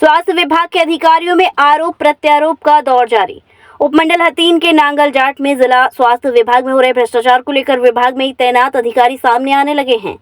स्वास्थ्य विभाग के अधिकारियों में आरोप प्रत्यारोप का दौर जारी। उपमंडल हथीन के नांगल जाट में जिला स्वास्थ्य विभाग में हो रहे भ्रष्टाचार को लेकर विभाग में ही तैनात अधिकारी सामने आने लगे हैं।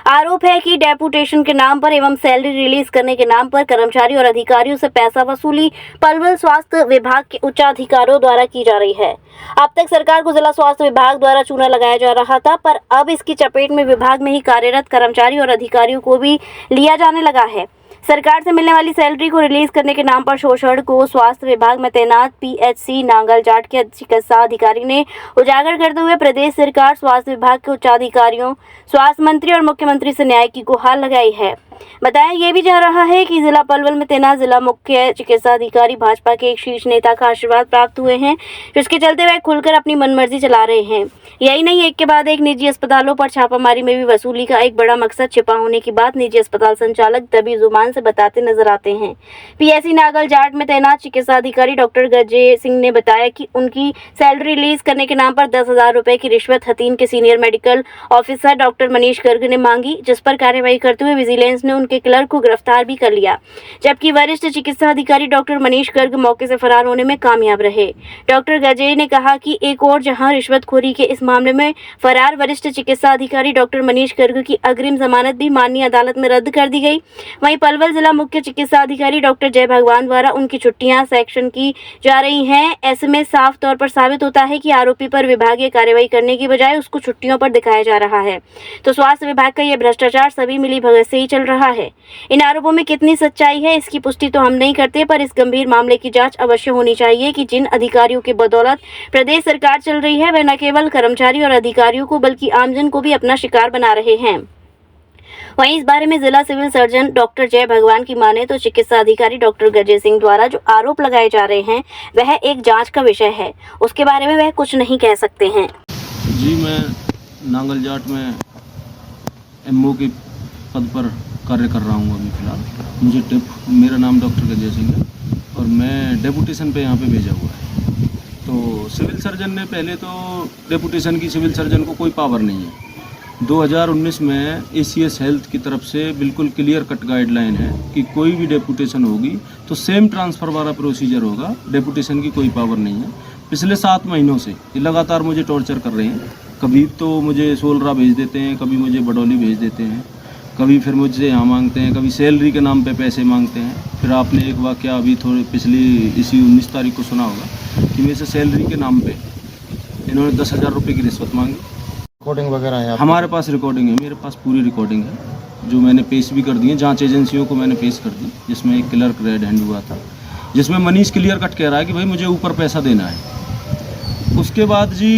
आरोप है कि डेपुटेशन के नाम पर एवं सैलरी रिलीज करने के नाम पर कर्मचारी और अधिकारियों से पैसा वसूली पलवल स्वास्थ्य विभाग के उच्चाधिकारियों द्वारा की जा रही है। अब तक सरकार को जिला स्वास्थ्य विभाग द्वारा चूना लगाया जा रहा था, पर अब इसकी चपेट में विभाग में ही कार्यरत कर्मचारी और अधिकारियों को भी लिया जाने लगा है। सरकार से मिलने वाली सैलरी को रिलीज करने के नाम पर शोषण को स्वास्थ्य विभाग में तैनात पीएचसी नांगल जाट के चिकित्सा अधिकारी ने उजागर करते हुए प्रदेश सरकार, स्वास्थ्य विभाग के उच्चाधिकारियों, स्वास्थ्य मंत्री और मुख्यमंत्री से न्याय की गुहार लगाई है। बताया यह भी जा रहा है कि जिला पलवल में तैनात जिला मुख्य चिकित्सा अधिकारी भाजपा के एक शीर्ष नेता का आशीर्वाद प्राप्त हुए हैं, जिसके चलते वह खुलकर अपनी मनमर्जी चला रहे हैं। यही नहीं, एक के बाद एक निजी अस्पतालों पर छापामारी में भी वसूली का एक बड़ा मकसद छिपा होने की बात निजी अस्पताल संचालक दबी जुबान से बताते नजर आते हैं। पीएचसी नांगल जाट में तैनात चिकित्सा अधिकारी डॉक्टर गजे सिंह ने बताया कि उनकी सैलरी रिलीज करने के नाम पर 10,000 रुपए की रिश्वत हथीन के senior medical officer doctor Manish Garg ने मांगी, जिस पर कार्रवाई करते हुए विजिलेंस ने उनके क्लर्क को गिरफ्तार भी कर लिया, जबकि वरिष्ठ चिकित्सा अधिकारी डॉक्टर मनीष गर्ग मौके से फरार होने में कामयाब रहे। डॉक्टर गजे ने कहा कि एक और जहां रिश्वतखोरी के इस मामले में फरार वरिष्ठ चिकित्सा अधिकारी डॉक्टर मनीष गर्ग की अग्रिम जमानत भी माननीय अदालत में रद्द कर दी गई, वहीं पलवल जिला मुख्य चिकित्सा अधिकारी डॉक्टर जय भगवान द्वारा उनकी छुट्टियां सेक्शन की जा रही हैं। ऐसे में साफ तौर पर साबित होता है कि आरोपी पर विभागीय कार्रवाई करने की बजाय उसको छुट्टियों पर दिखाया जा रहा है। तो स्वास्थ्य विभाग का यह भ्रष्टाचार सभी मिली भगत से ही चल रहा है। इन आरोपों में कितनी सच्चाई है, इसकी पुष्टि तो हम नहीं करते, पर इस गंभीर मामले की जांच अवश्य होनी चाहिए कि जिन अधिकारियों की बदौलत प्रदेश सरकार चल रही है, वह न केवल कर्मचारी और अधिकारियों को बल्कि आमजन को भी अपना शिकार बना रहे हैं। वहीं इस बारे में जिला सिविल सर्जन डॉक्टर जय भगवान की माने तो चिकित्सा अधिकारी डॉक्टर गजे सिंह द्वारा जो आरोप लगाए जा रहे हैं वह एक जांच का विषय है, उसके बारे में वह कुछ नहीं कह सकते हैं। जी, मैं नांगल जाट में एमओ के पद पर कार्य कर रहा हूँ अभी फिलहाल। मेरा नाम डॉक्टर गजे सिंह है और मैं डेपुटेशन पे यहाँ पे भेजा हुआ है। तो सिविल सर्जन ने पहले तो डेपुटेशन की सिविल सर्जन को कोई पावर नहीं है। 2019 में एसीएस हेल्थ की तरफ से बिल्कुल क्लियर कट गाइडलाइन है कि कोई भी डेपुटेशन होगी तो सेम ट्रांसफ़र वाला प्रोसीजर होगा, डेपुटेशन की कोई पावर नहीं है। पिछले 7 महीनों से ये लगातार मुझे टॉर्चर कर रहे हैं। कभी तो मुझे सोलरा भेज देते हैं, कभी मुझे बडौली भेज देते हैं, कभी फिर मुझसे यहाँ मांगते हैं, कभी सैलरी के नाम पे पैसे मांगते हैं। फिर आपने एक वाक़या अभी थोड़े पिछली इसी 19 तारीख को सुना होगा कि मेरे से सैलरी के नाम पे इन्होंने 10,000 रुपये की रिश्वत मांगी। रिकॉर्डिंग वगैरह है? हमारे पास रिकॉर्डिंग है, मेरे पास पूरी रिकॉर्डिंग है जो मैंने पेश भी कर दी है, जांच एजेंसियों को मैंने पेश कर दी, जिसमें एक क्लर्क रेड हैंड हुआ था, जिसमें मनीष क्लियर कट कह रहा है कि भाई मुझे ऊपर पैसा देना है। उसके बाद जी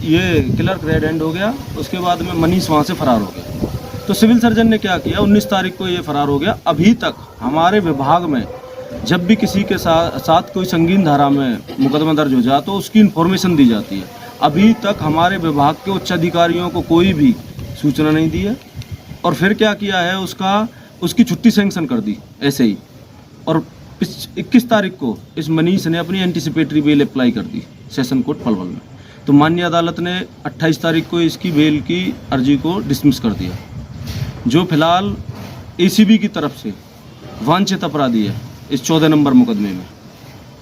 ये क्लर्क रेड हैंड हो गया, उसके बाद में मनीष वहाँ से फरार हो गया। तो सिविल सर्जन ने क्या किया, 19 तारीख को ये फरार हो गया। अभी तक हमारे विभाग में जब भी किसी के साथ कोई संगीन धारा में मुकदमा दर्ज हो जाए तो उसकी इन्फॉर्मेशन दी जाती है। अभी तक हमारे विभाग के उच्च अधिकारियों को कोई भी सूचना नहीं दी है। और फिर क्या किया है, उसकी छुट्टी सैंक्शन कर दी ऐसे ही। और 21 तारीख को इस मनीष ने अपनी एंटीसिपेटरी बेल अप्लाई कर दी सेशन कोर्ट पलवल में। तो माननीय अदालत ने 28 तारीख को इसकी बेल की अर्जी को डिसमिस कर दिया, जो फिलहाल एसीबी की तरफ से वांछित अपराधी है इस 14 नंबर मुकदमे में।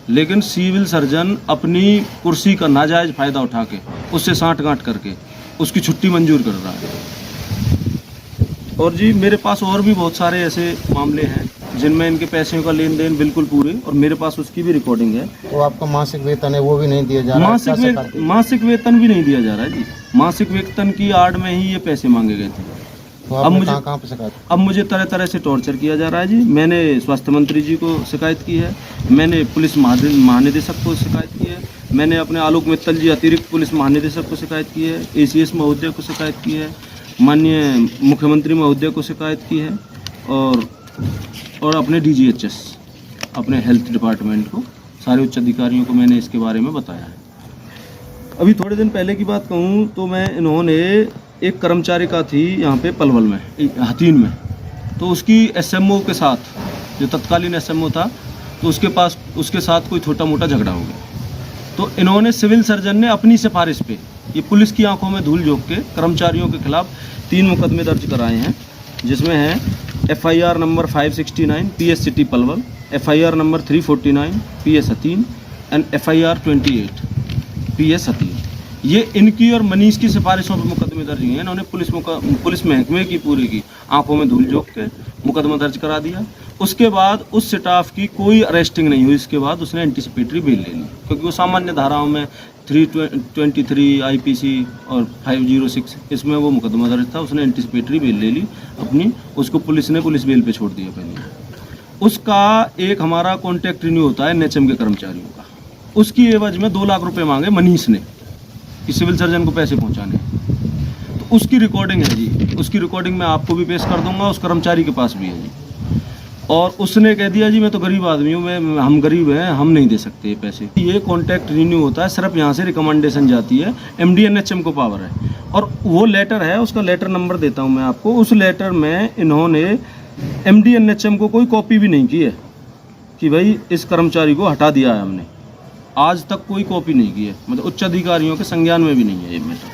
लेकिन सिविल सर्जन अपनी कुर्सी का नाजायज़ फ़ायदा उठा के उससे साँठ-गाँठ करके उसकी छुट्टी मंजूर कर रहा है। और जी मेरे पास और भी बहुत सारे ऐसे मामले हैं जिनमें इनके पैसों का लेन देन बिल्कुल पूरे, और मेरे पास उसकी भी रिकॉर्डिंग है। तो आपका मासिक वेतन है वो भी नहीं दिया जा रहा है? मासिक वेतन भी नहीं दिया जा रहा है जी। मासिक वेतन की आड़ में ही ये पैसे मांगे गए थे। तो कहाँ पे शिकायत? अब मुझे तरह तरह से टॉर्चर किया जा रहा है जी। मैंने स्वास्थ्य मंत्री जी को शिकायत की है, मैंने पुलिस महानिदेशक को शिकायत की है, मैंने अपने आलोक मित्तल जी अतिरिक्त पुलिस महानिदेशक को शिकायत की है, एसीएस महोदय को शिकायत की है, माननीय मुख्यमंत्री महोदय को शिकायत की है, और अपने डीजीएचएस अपने हेल्थ डिपार्टमेंट को, सारे उच्च अधिकारियों को मैंने इसके बारे में बताया है। अभी थोड़े दिन पहले की बात कहूँ तो इन्होंने एक कर्मचारी का थी यहाँ पे पलवल में हथीन में, तो उसकी एसएमओ के साथ, जो तत्कालीन एसएमओ था, तो उसके साथ कोई छोटा मोटा झगड़ा हो गया। तो इन्होंने सिविल सर्जन ने अपनी सिफारिश पे ये पुलिस की आंखों में धूल झोंक के कर्मचारियों के खिलाफ 3 मुकदमे दर्ज कराए हैं, जिसमें है FIR number 569 PS city Palwal, FIR number 349 PS हतीन and FIR 28 PS हतीन। ये इनकी और मनीष की सिफारिशों पर मुकदमे दर्ज हुए हैं। इन्होंने पुलिस महकमे की पूरी की आंखों में धूल झोंक के मुकदमा दर्ज करा दिया। उसके बाद उस स्टाफ की कोई अरेस्टिंग नहीं हुई। इसके बाद उसने एंटीसिपेटरी बेल ले ली, क्योंकि वो सामान्य धाराओं में 323 IPC और 506 इसमें वो मुकदमा दर्ज था। उसने एंटीसिपेटरी बेल ले ली अपनी, उसको पुलिस ने पुलिस बेल पे छोड़ दिया पहले। उसका एक हमारा कॉन्ट्रैक्ट रिन्यू होता है NHM के कर्मचारियों का, उसकी एवज में 2 लाख रुपए मांगे मनीष ने कि सिविल सर्जन को पैसे पहुंचाने। तो उसकी रिकॉर्डिंग है जी, उसकी रिकॉर्डिंग मैं आपको भी पेश कर दूंगा, उस कर्मचारी के पास भी है जी। और उसने कह दिया जी मैं तो गरीब आदमी हूँ, हम गरीब हैं, हम नहीं दे सकते ये पैसे। ये कॉन्ट्रैक्ट रिन्यू होता है, सिर्फ यहाँ से रिकमेंडेशन जाती है, MD NHM को पावर है। और वो लेटर है, उसका लेटर नंबर देता हूँ मैं आपको। उस लेटर में इन्होंने MD NHM को कोई कॉपी भी नहीं की है कि भाई इस कर्मचारी को हटा दिया है हमने, आज तक कोई कॉपी नहीं की है, मतलब उच्च अधिकारियों के संज्ञान में भी नहीं है ये मैटर।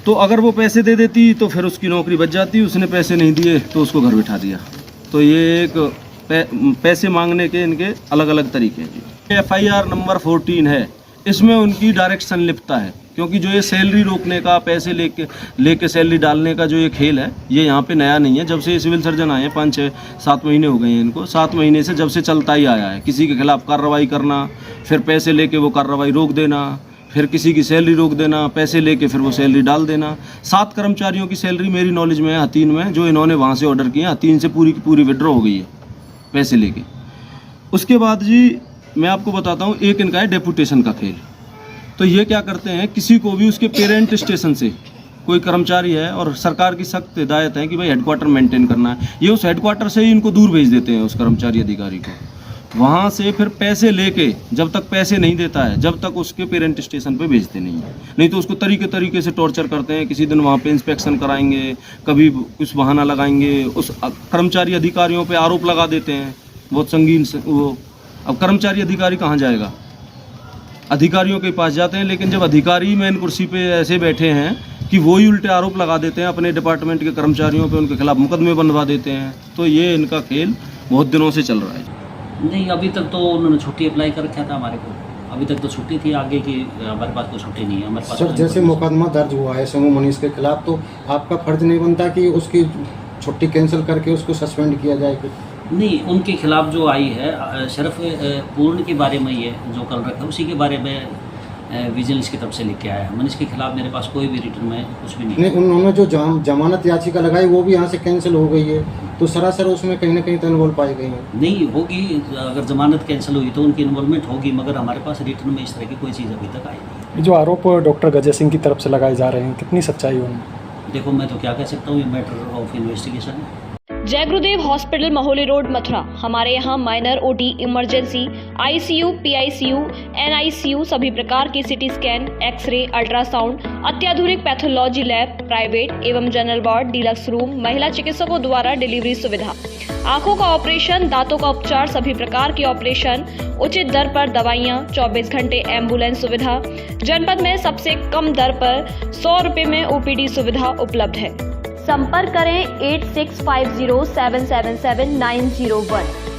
तो अगर वो पैसे दे देती तो फिर उसकी नौकरी बच जाती, उसने पैसे नहीं दिए तो उसको घर बिठा दिया। तो ये एक पैसे मांगने के इनके अलग अलग तरीके हैं जी। FIR नंबर 14 है, इसमें उनकी डायरेक्ट संलिप्तता है, क्योंकि जो ये सैलरी रोकने का, पैसे लेके सैलरी डालने का जो ये खेल है, ये यहाँ पे नया नहीं है। जब से ये सिविल सर्जन आए हैं 5, 6, 7 महीने हो गए हैं इनको, 7 महीने से जब से चलता ही आया है। किसी के खिलाफ कार्रवाई करना, फिर पैसे लेके वो कार्रवाई रोक देना, फिर किसी की सैलरी रोक देना, पैसे लेके फिर वो सैलरी डाल देना। 7 कर्मचारियों की सैलरी मेरी नॉलेज में है हतीन में, जो इन्होंने वहाँ से ऑर्डर किए, हतीन से पूरी की पूरी विड्रॉ हो गई है पैसे लेके। उसके बाद जी मैं आपको बताता हूँ, एक इनका है डेपुटेशन का खेल। तो ये क्या करते हैं, किसी को भी उसके पेरेंट स्टेशन से कोई कर्मचारी है और सरकार की सख्त हिदायत है कि भाई हेडक्वार्टर मेंटेन करना है, ये उस हेडक्वार्टर से ही इनको दूर भेज देते हैं उस कर्मचारी अधिकारी को। वहाँ से फिर पैसे लेके जब तक पैसे नहीं देता है, जब तक उसके पेरेंट स्टेशन पे भेजते नहीं है। नहीं तो उसको तरीके से टॉर्चर करते हैं। किसी दिन वहाँ पे इंस्पेक्शन कराएंगे, कभी कुछ बहाना लगाएंगे, उस कर्मचारी अधिकारियों पे आरोप लगा देते हैं बहुत संगीन से। वो अब कर्मचारी अधिकारी कहाँ जाएगा, अधिकारियों के पास जाते हैं। लेकिन जब अधिकारी मेन कुर्सी पे ऐसे बैठे हैं कि वो ही उल्टे आरोप लगा देते हैं अपने डिपार्टमेंट के कर्मचारियों पे, उनके खिलाफ मुकदमे बनवा देते हैं। तो ये इनका खेल बहुत दिनों से चल रहा है। नहीं, अभी तक तो उन्होंने छुट्टी अप्लाई कर रखा था हमारे को, अभी तक तो छुट्टी थी, आगे की हमारे पास कोई छुट्टी नहीं है हमारे पास। सर जैसे मुकदमा दर्ज हुआ है समूह मनीष के खिलाफ, तो आपका फर्ज नहीं बनता कि उसकी छुट्टी कैंसिल करके उसको सस्पेंड किया जाए? नहीं, उनके खिलाफ जो आई है सिर्फ पूर्ण के बारे में ही है, जो कल रखा उसी के बारे में विजिलेंस की तरफ से लिख के आया है। मनीष के खिलाफ मेरे पास कोई भी रिटर्न में कुछ भी नहीं। उन्होंने जो जमानत याचिका लगाई वो भी यहाँ से कैंसिल हो गई है, तो सरासर उसमें कहीं ना कहीं तो इन्वॉल्व पाई गई है। नहीं होगी, अगर जमानत कैंसिल हुई तो उनकी इन्वॉल्वमेंट होगी, मगर हमारे पास रिटर्न में इस तरह की कोई चीज़ अभी तक आई नहीं। जो आरोप डॉक्टर गजय सिंह की तरफ से लगाए जा रहे हैं, कितनी सच्चाई है उनमें? देखो, मैं तो क्या कह सकता हूँ, ये मैटर ऑफ इन्वेस्टिगेशन है। जय गुरुदेव हॉस्पिटल महोली रोड मथुरा। हमारे यहाँ minor OT, emergency, ICU, PICU, NICU, सभी प्रकार की CT स्कैन, एक्सरे, अल्ट्रासाउंड, अत्याधुनिक पैथोलॉजी लैब, प्राइवेट एवं जनरल वार्ड, डिलक्स रूम, महिला चिकित्सकों द्वारा डिलीवरी सुविधा, आंखों का ऑपरेशन, दांतों का उपचार, सभी प्रकार के ऑपरेशन, उचित दर पर दवाइयाँ, 24 घंटे एम्बुलेंस सुविधा। जनपद में सबसे कम दर पर 100 रुपये में OPD सुविधा उपलब्ध है। संपर्क करें 8650777901।